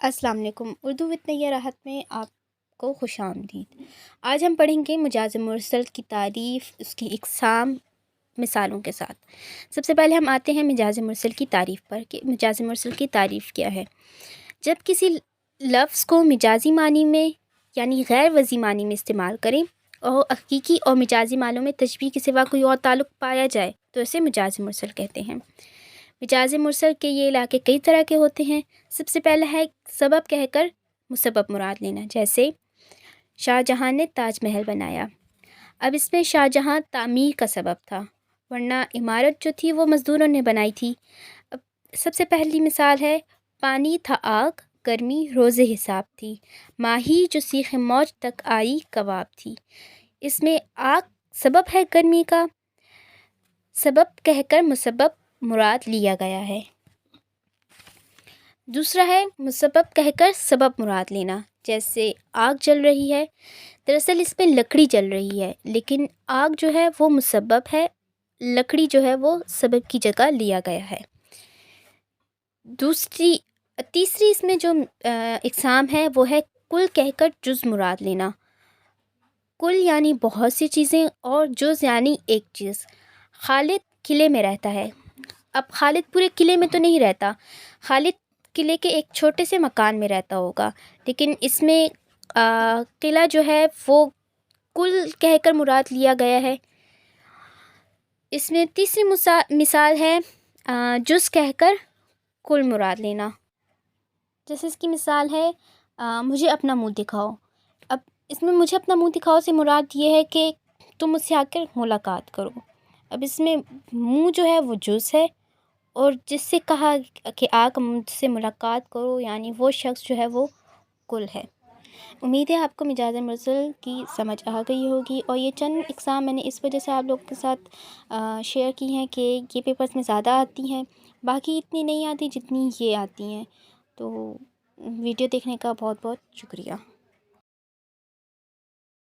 अस्सलाम वालेकुम। उर्दू विद नैया राहत में आपको खुश आमदीद। आज हम पढ़ेंगे मुजाज़ मुरसल की तारीफ़, उसकी इक़साम मिसालों के साथ। सबसे पहले हम आते हैं मिजाज़ मुरसल की तारीफ़ पर कि मिजाज़ मुरसल की तारीफ़ क्या है। जब किसी लफ्ज़ को मिजाजी मानी में यानी गैर वज़ी मानी में इस्तेमाल करें और हकीकी और मिजाजी मानों में तशबीह के सिवा कोई और ताल्लुक़ पाया जाए तो इसे मिजाज़ मुरसल कहते हैं। मिजाज मुरसल के ये इलाके कई तरह के होते हैं। सबसे पहला है सबब कहकर मुसब्बब मुराद लेना, जैसे शाहजहाँ ने ताजमहल बनाया। अब इसमें शाहजहाँ तामीर का सबब था, वरना इमारत जो थी वो मज़दूरों ने बनाई थी। अब सबसे पहली मिसाल है पानी था आग, गर्मी रोज़े हिसाब थी, माही जो सीख मौज तक आई कबाब थी। इसमें आग सबब है गर्मी का, सबब कहकर मुसब्बब मुराद लिया गया है। दूसरा है मुसब्बब कहकर सबब मुराद लेना, जैसे आग जल रही है, दरअसल इसमें लकड़ी जल रही है, लेकिन आग जो है वो मुसब्बब है, लकड़ी जो है वो सबब की जगह लिया गया है। तीसरी इसमें जो इक़साम है वो है कुल कहकर जुज़ मुराद लेना। कुल यानी बहुत सी चीज़ें और जुज़ यानी एक चीज़। खालिद किले में रहता है। अब खालिद पूरे किले में तो नहीं रहता, खालिद किले के एक छोटे से मकान में रहता होगा, लेकिन इसमें किला जो है वो कुल कहकर मुराद लिया गया है। इसमें तीसरी मिसाल है जुज़ कहकर कुल मुराद लेना। जैसे इसकी मिसाल है मुझे अपना मुंह दिखाओ। अब इसमें मुझे अपना मुंह दिखाओ से मुराद ये है कि तुम मुझसे आकर मुलाकात करो। अब इसमें मुंह जो है वो जुज़ है और जिससे कहा कि आकर मुझसे मुलाकात करो यानी वो शख्स जो है वो कुल है। उम्मीद है आपको मिजाज मुरसल की समझ आ गई होगी, और ये चंद इक़साम मैंने इस वजह से आप लोगों के साथ शेयर की हैं कि ये पेपर्स में ज़्यादा आती हैं, बाकी इतनी नहीं आती जितनी ये आती हैं। तो वीडियो देखने का बहुत बहुत शुक्रिया।